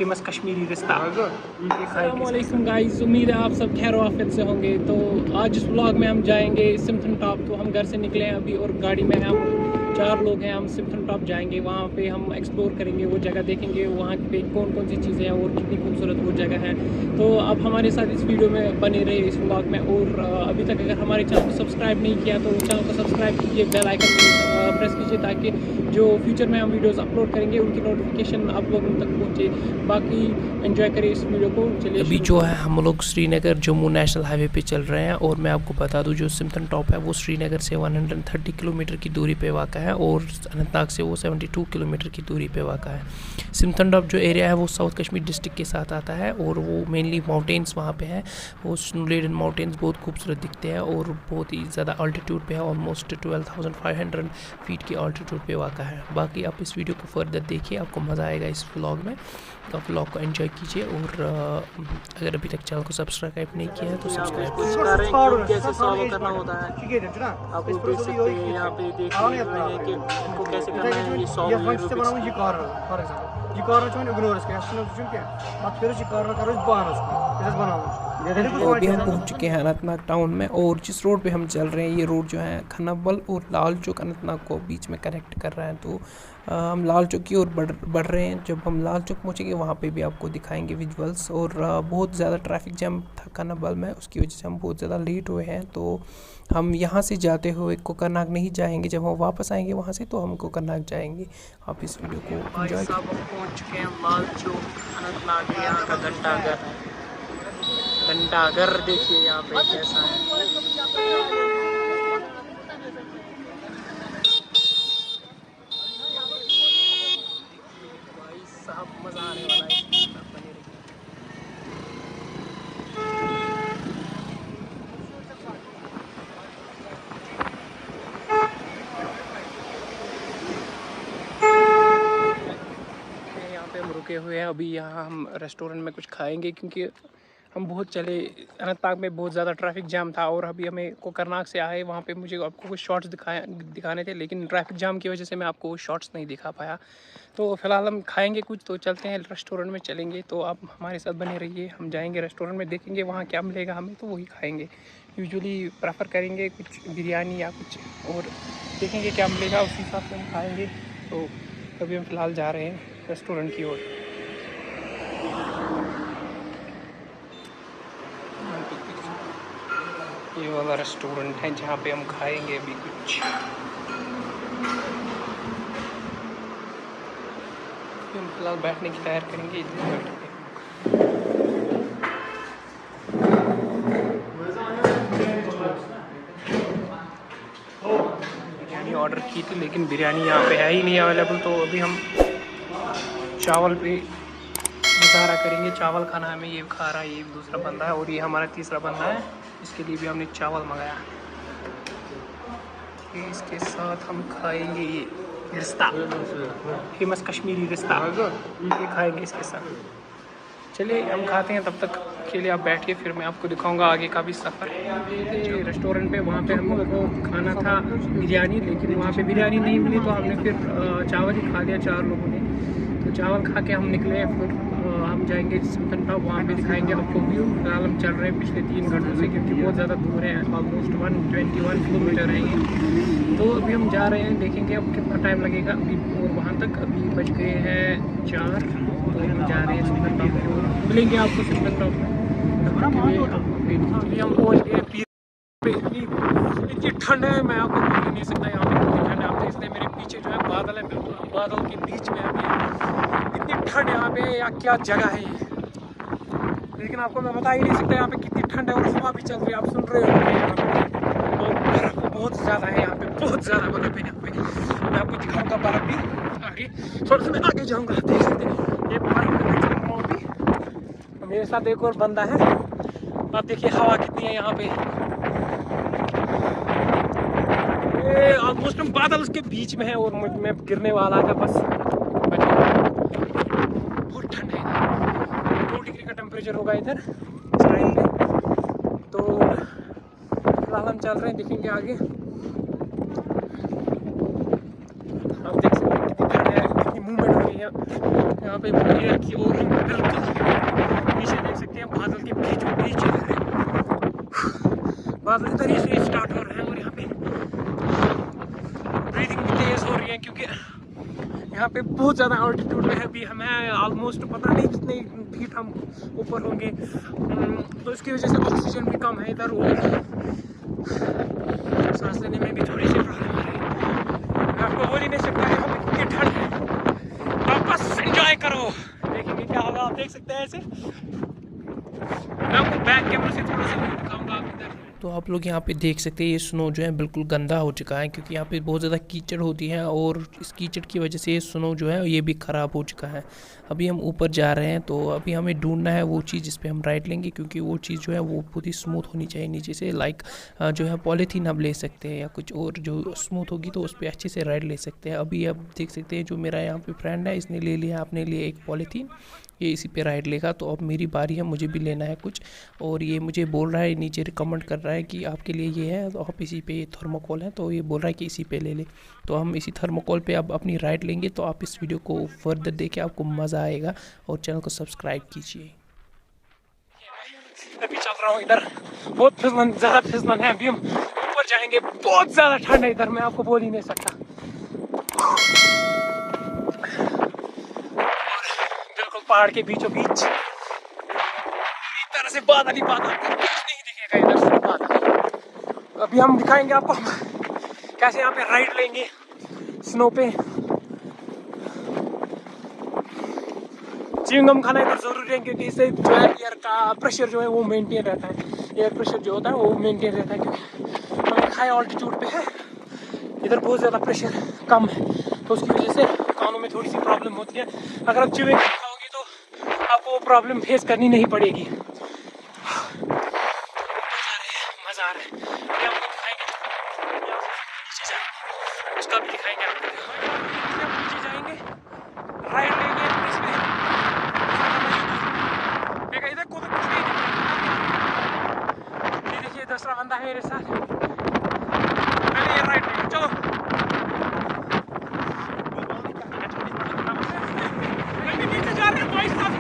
Famous Kashmiri रिश्ता। अस्सलाम वालेकुम गाइस, उम्मीद है आप सब खैर आफियत से होंगे। तो आज इस व्लॉग में हम जाएंगे सिम्पटन टॉप। तो हम घर से निकले हैं अभी और गाड़ी में हम 4 लोग हैं। हम सिम्पटन टॉप जाएंगे, वहाँ पे हम एक्सप्लोर करेंगे, वो जगह देखेंगे वहाँ पे कौन कौन सी चीज़ें हैं और कितनी खूबसूरत वो जगह है। तो अब हमारे साथ इस वीडियो में बने रहे इस व्लॉग में। और अभी तक अगर हमारे चैनल को सब्सक्राइब नहीं किया तो चैनल को सब्सक्राइब कीजिए, बेल आइकन प्रेस कीजिए ताकि जो फ्यूचर में हम वीडियोस अपलोड करेंगे उनकी नोटिफिकेशन आप लोगों तक पहुँचे। बाकी एंजॉय करें इस वीडियो को। चलिए अभी जो है हम लोग श्रीनगर जम्मू नेशनल हाईवे पे चल रहे हैं और मैं आपको बता दूं जो सिम्पटन टॉप है वो श्रीनगर से 130 किलोमीटर की दूरी पे वाक़ा है और अनंतनाग से वो 72 किलोमीटर की दूरी पे वाक़ा है। सिम्पटन टॉप जो एरिया है वो साउथ कश्मीर डिस्ट्रिक्ट के साथ आता है और वो मेनली माउंटेन्स वहाँ पे हैं। वो स्नो लेडन माउंटेन्स बहुत खूबसूरत दिखते हैं और बहुत ही ज़्यादा अल्टीट्यूड पे है, ऑलमोस्ट 12,500 फीट की अल्टीट्यूड पे वाक़ा है। बाकी आप इस वीडियो को फर्दर देखिए, आपको मज़ा आएगा इस व्लॉग में। तो आप व्लॉग को एंजॉय कीजिए और अगर अभी तक चैनल को सब्सक्राइब नहीं किया है तो सब्सक्राइब कीजिए। कैसे सॉल्व करना होता है आप लोग देख सकते हैं। यहाँ पे देख रहे हैं कि इनको कैसे करना है ये सॉल्व। तो अभी हम पहुंच चुके हैं अनंतनाग टाउन में और जिस रोड पे हम चल रहे हैं ये रोड जो है खनबल और लाल चौक अनंतनाग को बीच में कनेक्ट कर रहा है। तो हम लाल चौक की ओर बढ़ रहे हैं। जब हम लाल चौक पहुंचेंगे वहाँ पे भी आपको दिखाएंगे विजुअल्स। और बहुत ज़्यादा ट्रैफिक जैम था खनबल में, उसकी वजह से हम बहुत ज़्यादा लेट हुए हैं। तो हम यहाँ से जाते हुए कोकरनाग नहीं जाएंगे, जब हम वापस आएंगे वहाँ से तो हम कोकरनाग जाएंगे। आप इस वीडियो को एंजॉय कीजिए। हम पहुँच चुके हैं लाल चौक अनंतनाग। यहाँ का घंटाघर देखिए यहाँ पे कैसा है। भाई साहब मजा आने वाला है, बने रहिए। यहाँ पे हम रुके हुए हैं अभी। यहाँ हम रेस्टोरेंट में कुछ खाएंगे क्योंकि हम बहुत चले। अनंतनाग में बहुत ज़्यादा ट्रैफिक जाम था और अभी हमें कोकरनाग से आए। वहाँ पे मुझे आपको कुछ शॉट्स दिखाने थे, लेकिन ट्रैफिक जाम की वजह से मैं आपको शॉट्स नहीं दिखा पाया। तो फिलहाल हम खाएंगे कुछ, तो चलते हैं रेस्टोरेंट में चलेंगे। तो आप हमारे साथ बने रहिए, हम जाएंगे रेस्टोरेंट में, देखेंगे वहाँ क्या मिलेगा हमें तो वही खाएंगे। यूजुअली प्रेफर करेंगे कुछ बिरयानी या कुछ और, देखेंगे क्या मिलेगा उस हिसाब से हम खाएँगे। तो अभी हम फ़िलहाल जा रहे हैं रेस्टोरेंट की ओर। ये वाला रेस्टोरेंट है जहाँ पे हम खाएंगे अभी कुछ। हम फिलहाल बैठने की तैयार करेंगे, इधर बैठेंगे। बिरयानी ऑर्डर की थी लेकिन बिरयानी यहाँ पे है ही नहीं अवेलेबल। तो अभी हम चावल पे गुजारा करेंगे। चावल खाना हमें, ये खा रहा है ये दूसरा बंदा है और ये हमारा तीसरा बंदा है, इसके लिए भी हमने चावल मंगाया। इसके साथ हम खाएंगे ये रिश्ता, फेमस कश्मीरी रिश्ता, ये खाएंगे इसके साथ। चलिए हम खाते हैं, तब तक के लिए आप बैठिए, फिर मैं आपको दिखाऊंगा आगे का भी सफ़र। जो रेस्टोरेंट पे वहाँ पे हम लोग को खाना था बिरयानी, लेकिन वहाँ पे बिरयानी नहीं मिली तो हमने फिर चावल ही खा लिया 4 लोगों ने। तो चावल खा के हम निकले, फिर हम जाएंगे सिम्पटन टॉप, वहाँ पे दिखाएंगे आपको व्यू। फिलहाल हम चल रहे हैं पिछले 3 घंटों से क्योंकि बहुत ज़्यादा दूर है, ऑलमोस्ट 121 किलोमीटर है ये। तो अभी हम जा रहे हैं, देखेंगे अब कितना टाइम लगेगा अभी और वहाँ तक। अभी बज गए हैं 4, तो हम जा रहे हैं सिम्पटन टॉप की ओर। मिलेंगे आपको सिम्पटन टॉप में, तब तक के लिए आप वेट कीजिए। हम पहुँच गए। इतनी ठंड है, मैं आपको बोल नहीं सकता यहाँ पे कितनी ठंड है। आप देख सकते हैं मेरे पीछे जो है बादल है, बिल्कुल बादल के बीच में अभी इतनी ठंड यहाँ पे है। या क्या जगह है ये, लेकिन आपको मैं बता ही नहीं सकता यहाँ पे कितनी ठंड है। और हवा भी चल रही है, आप सुन रहे हो यहाँ पे। और बर्फ बहुत ज़्यादा है यहाँ पे, बहुत ज़्यादा बर्फ है यहाँ पे। मैं आपको दिखाऊंगा बर्फ भी आगे, थोड़ा सा मैं आगे जाऊँगा। देख सकते हैं ये बर्फ में चल रहा हूँ अभी। मेरे साथ एक और बंदा है। आप देखिए हवा कितनी है यहाँ पे, ऑलमोस्ट हम बादल उसके बीच में है और मैं गिरने वाला था बस। बहुत ठंड है इधर, 2 डिग्री का टेम्परेचर होगा इधर इस टाइम पे। तो फिलहाल हम चल रहे हैं, देखेंगे आगे। आप देख सकते हैं कितनी ठंड है, कितनी मूवमेंट हो रही है यहाँ पे एयर की ओर बिल्कुल नीचे देख सकते हैं बादल के बीचों बीच चल रहे हैं। बादल इधर ही से स्टार्ट हो रहे हैं और यहाँ पे ब्रीदिंग भी तेज हो रही है क्योंकि यहाँ पे बहुत ज़्यादा ऑल्टीट्यूड में है। अभी हमें ऑलमोस्ट पता नहीं कितने फीट हम ऊपर होंगे, तो इसकी वजह से ऑक्सीजन भी कम है इधर और सांस लेने में भी थोड़ी सी प्रॉब्लम आ रही है। मैं आपको बोल ही नहीं सकता यहाँ पे कितनी ठंड है। आप बस एंजॉय करो, देखेंगे क्या होगा। आप देख सकते हैं ऐसे, मैं आपको बैक कैमरा से थोड़ा सा दिखाऊंगा आप इधर। तो आप लोग यहाँ पे देख सकते हैं ये स्नो जो है बिल्कुल गंदा हो चुका है, क्योंकि यहाँ पे बहुत ज़्यादा कीचड़ होती है और इस कीचड़ की वजह से ये स्नो जो है ये भी ख़राब हो चुका है। अभी हम ऊपर जा रहे हैं, तो अभी हमें ढूंढना है वो चीज़ जिस पे हम राइड लेंगे, क्योंकि वो चीज़ जो है वो बहुत ही स्मूथ होनी चाहिए नीचे से। लाइक जो है पॉलीथीन हम ले सकते हैं या कुछ और जो स्मूथ होगी तो उस पर अच्छे से राइड ले सकते हैं। अभी आप देख सकते हैं जो मेरा यहाँ पे फ्रेंड है इसने ले लिया अपने लिए एक पॉलीथीन, ये इसी पे राइड लेगा। तो अब मेरी बारी है, मुझे भी लेना है कुछ, और ये मुझे बोल रहा है नीचे रिकमेंड कर रहा है कि आपके लिए ये है, तो आप इसी पे थर्मोकोल है, तो ये बोल रहा है कि इसी पे ले ले। तो हम इसी थर्मोकोल पे अब अपनी राइड लेंगे। तो आप इस वीडियो को फर्दर देखें, आपको मज़ा आएगा और चैनल को सब्सक्राइब कीजिए। अभी चल रहा हूँ इधर, बहुत फिसलन, ज़्यादा फिसलन है। अभी हम ऊपर जाएंगे, बहुत ज़्यादा ठंड है इधर, मैं आपको बोल ही नहीं सकता। बिल्कुल पहाड़ के बीचों बीच इस तरह से बादल ही बादल, कुछ नहीं दिखेगा इधर से बादल। अभी हम दिखाएंगे आपको कैसे यहाँ पे राइड लेंगे स्नो पे। च्युइंगम खाना इधर जरूरी है क्योंकि इससे जो है एयर का प्रेशर जो है वो मेंटेन रहता है। एयर प्रेशर जो होता है वो मेंटेन रहता है, क्योंकि हम एक हाई ऑल्टीट्यूड पे है, इधर बहुत ज़्यादा प्रेशर कम है, तो उसकी वजह से कानों में थोड़ी सी प्रॉब्लम होती है। अगर आप च्युइंग खाओगे तो आपको वो प्रॉब्लम फेस करनी नहीं पड़ेगी। मज़ा आ रहा है। ये आपको दिखाएंगे, नीचे जाएंगे, उसका भी दिखाएंगे आपको। नीचे जाएंगे, राइड लेंगे इसमें, इधर को तो कुछ नहीं दिखेगा। ये देखिए दूसरा बंदा है मेरे साथ, पहले ये राइड लेंगे, चलो। नीचे जा रहे हैं भाई साहब,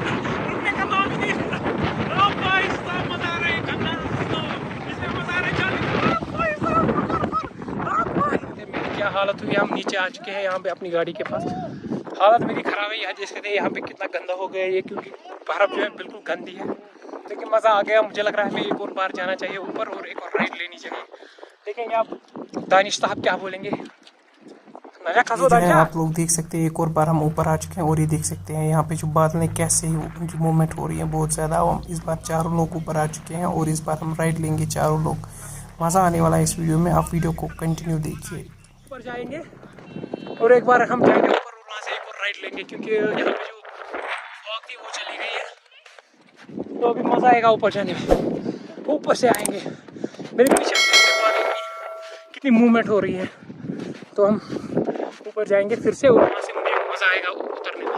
रुकने का नाम ही नहीं ले रहा। भाई साहब मजा आ रहा है, गंदा इसमें मजा आ रहा है, चल भाई साहब। मेरी क्या हालत हुई, हम नीचे आ चुके हैं यहाँ पे अपनी गाड़ी के पास। हालत मेरी ख़राब है, यहाँ देख सकते हैं यहाँ पे कितना गंदा हो गया ये, क्योंकि बर्फ़ जो है बिल्कुल गंदी है। लेकिन मज़ा आ गया, मुझे लग रहा है हमें एक और बार जाना चाहिए ऊपर और एक और राइड लेनी चाहिए। देखेंगे आप दानिश साहब क्या बोलेंगे। आप लोग देख सकते हैं एक और बार हम ऊपर आ चुके हैं, और ये देख सकते हैं यहाँ पे जो बादल कैसे जो मूवमेंट हो रही है बहुत ज़्यादा। हम इस बार 4 लोग ऊपर आ चुके हैं और इस बार हम राइड लेंगे 4 लोग। मज़ा आने वाला है इस वीडियो में, आप वीडियो को कंटिन्यू देखिए। ऊपर जाएंगे और एक बार हम जाएंगे ऊपर और वहाँ से एक और राइड लेंगे, क्योंकि यहाँ पे जो फॉग थी वो चली गई है, तो अभी मज़ा आएगा ऊपर जाने में। ऊपर से आएंगे, मेरे पीछे कितनी मूवमेंट हो रही है, तो हम ऊपर जाएंगे फिर से और वहाँ से मुझे मज़ा आएगा उतरने में।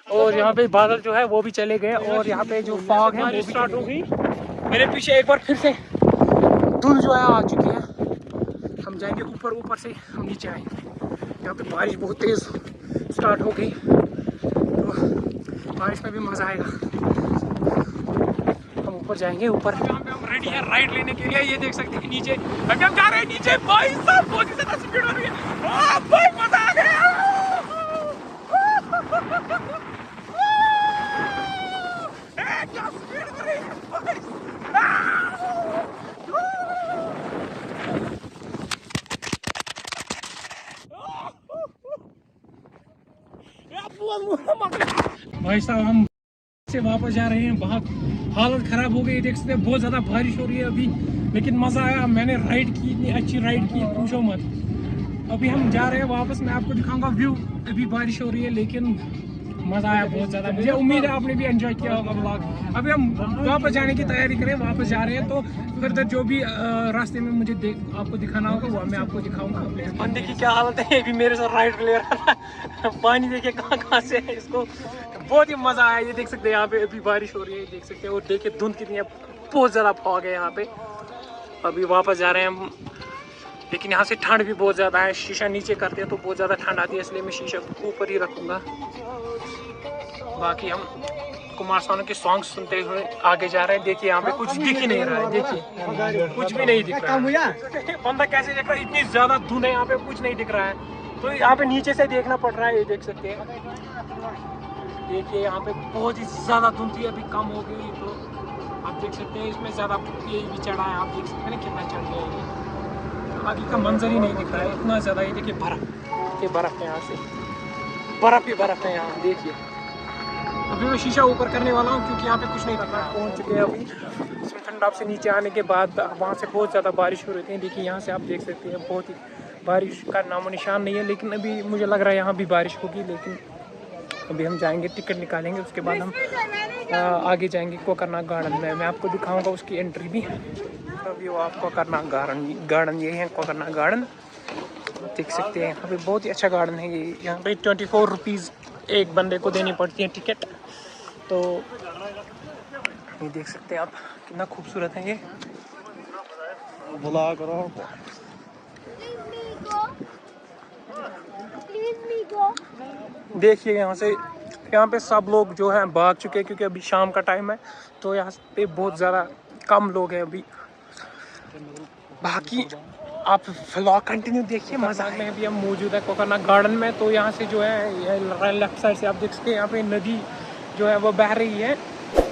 और यहाँ पे बादल जो है वो भी चले गए और यहाँ पे जो फॉग है वो भी स्टार्ट हो गई। मेरे पीछे एक बार फिर से धूल जो है आ चुकी है। हम जाएंगे ऊपर, ऊपर से हम नीचे आएंगे। यहाँ पे बारिश बहुत तेज़ स्टार्ट हो गई, तो बारिश में भी मज़ा आएगा। हम ऊपर जाएंगे, ऊपर यहाँ पे हम रेडी है राइड लेने के लिए। ये देख सकते हैं नीचे अभी हम जा रहे हैं नीचे। भाई साहब बहुत ही ज़्यादा स्पीड हो रही है, भाई मज़ा आ गया। क्या स्पीड हो रही है भाई। भाई साहब हम से वापस जा रहे हैं, बहुत हालत ख़राब हो गई। देख सकते हैं बहुत ज़्यादा बारिश हो रही है अभी, लेकिन मज़ा आया। मैंने राइड की, इतनी अच्छी राइड की, पूछो मत। अभी हम जा रहे हैं वापस, मैं आपको दिखाऊंगा व्यू। अभी बारिश हो रही है लेकिन मज़ा आया बहुत ज़्यादा। मुझे उम्मीद है आपने भी एंजॉय किया होगा व्लॉग। अभी हम वापस जाने की तैयारी करें, वापस जा रहे हैं, तो फिर जो भी रास्ते में मुझे आपको दिखाना होगा वो मैं आपको दिखाऊंगा। बंदे की क्या हालत है, अभी मेरे साथ राइड ले रहा था। पानी देखिए कहाँ से है इसको, बहुत ही मज़ा आया। ये देख सकते हैं यहाँ पे अभी बारिश हो रही है, देख सकते हैं। और देखिए धुंध कितनी है, बहुत ज़्यादा फॉग है यहाँ पे। अभी वापस जा रहे हैं हम, लेकिन यहाँ से ठंड भी बहुत ज़्यादा है। शीशा नीचे करते हैं तो बहुत ज़्यादा ठंड आती है, इसलिए मैं शीशा ऊपर ही रखूँगा। बाकी हम कुमार सानू के सॉन्ग सुनते हुए आगे जा रहे हैं। देखिए यहाँ पे कुछ दिख ही नहीं रहा है, देखिए कुछ भी नहीं दिख रहा है। बंदा कैसे देख रहा है, इतनी ज़्यादा धुंध है यहाँ पे, कुछ नहीं दिख रहा है। तो यहाँ पे नीचे से देखना पड़ रहा है, ये देख सकते हैं। देखिए यहाँ पे बहुत ही ज़्यादा धुंध थी, अभी कम हो गई। तो आप देख सकते हैं इसमें ज़्यादा ये भी चढ़ा है, आप देख सकते हैं ना कितना चढ़ गया है। आगे का मंजर ही नहीं दिख रहा है, इतना ज़्यादा। ये देखिए बर्फ़, ये बर्फ़ है, यहाँ से बर्फ़ ही बर्फ़ है यहाँ, देखिए। अभी मैं शीशा ऊपर करने वाला हूँ क्योंकि यहाँ पे कुछ नहीं दिख रहा है। पहुँच चुके हैं अभी सिमथन टॉप से नीचे आने के बाद। वहाँ से बहुत ज़्यादा बारिश हो रही थी। देखिए यहाँ से आप देख सकते हैं, बहुत ही बारिश का नामो निशान नहीं है। लेकिन अभी मुझे लग रहा है यहाँ भी बारिश होगी। लेकिन अभी हम जाएंगे, टिकट निकालेंगे, उसके बाद हम आगे जाएंगे कोकरनाग गार्डन में। मैं आपको दिखाऊंगा उसकी एंट्री भी। अभी वो आप कोकरनाग गार्डन ये है, कोकरनाग गार्डन देख सकते हैं। यहाँ पे बहुत ही अच्छा गार्डन है ये। यहाँ पे 24 रुपीज़ एक बंदे को देनी पड़ती है टिकट। तो ये देख सकते हैं आप, कितना खूबसूरत है ये। बुला करो, देखिए यहाँ पे सब लोग जो हैं भाग चुके हैं क्योंकि अभी शाम का टाइम है। तो यहाँ पे बहुत ज़्यादा कम लोग हैं अभी। बाकी आप व्लॉग कंटिन्यू देखिए, मज़ा में। अभी हम मौजूद है कोकरनाग गार्डन में। तो यहाँ से जो है लेफ्ट साइड से आप देख सकते हैं, यहाँ पे नदी जो है वो बह रही है।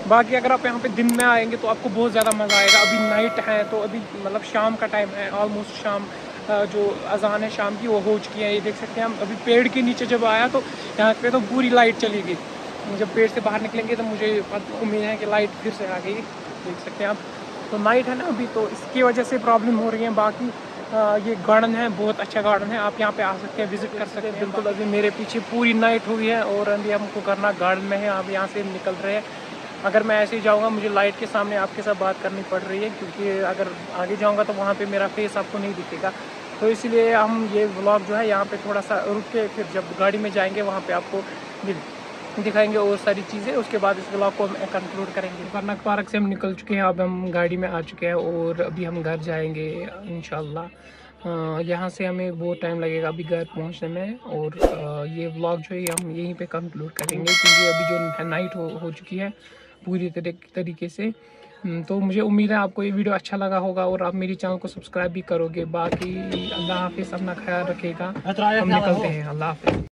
बाकी अगर आप यहाँ पे दिन में आएंगे तो आपको बहुत ज़्यादा मज़ा आएगा। अभी नाइट है तो अभी मतलब शाम का टाइम है, ऑलमोस्ट शाम। जो अजान है शाम की वो हो चुकी है, ये देख सकते हैं हम। अभी पेड़ के नीचे जब आया तो यहाँ पे तो पूरी लाइट चली गई। जब पेड़ से बाहर निकलेंगे तो मुझे उम्मीद है कि लाइट फिर से आ गई, देख सकते हैं आप। तो नाइट है ना अभी, तो इसकी वजह से प्रॉब्लम हो रही है। बाकी ये गार्डन है, बहुत अच्छा गार्डन है, आप यहाँ पे आ सकते हैं, विजिट कर सकते हैं बिल्कुल। अभी मेरे पीछे पूरी नाइट हुई है और अभी हम कोकरनाग गार्डन में है। आप यहाँ से निकल रहे हैं। अगर मैं ऐसे ही जाऊँगा, मुझे लाइट के सामने आपके साथ बात करनी पड़ रही है क्योंकि अगर आगे जाऊँगा तो वहाँ पे मेरा फेस आपको नहीं दिखेगा। तो इसलिए हम ये व्लॉग जो है यहाँ पे थोड़ा सा रुक के फिर जब गाड़ी में जाएंगे वहाँ पे आपको दिखाएंगे और सारी चीज़ें। उसके बाद इस व्लॉग को हम कंक्लूड करेंगे। कोकरनाग पार्क से हम निकल चुके हैं, अब हम गाड़ी में आ चुके हैं और अभी हम घर जाएंगे इंशाल्लाह। यहाँ से हमें बहुत टाइम लगेगा अभी घर पहुँचने में। और ये व्लॉग जो है हम यहीं पे कंक्लूड करेंगे क्योंकि अभी जो नाइट हो चुकी है पूरी तरीके से। तो मुझे उम्मीद है आपको ये वीडियो अच्छा लगा होगा और आप मेरी चैनल को सब्सक्राइब भी करोगे। बाकी अल्लाह हाफिज़, अपना ख्याल रखिएगा। हम निकलते हैं, अल्लाह हाफिज़।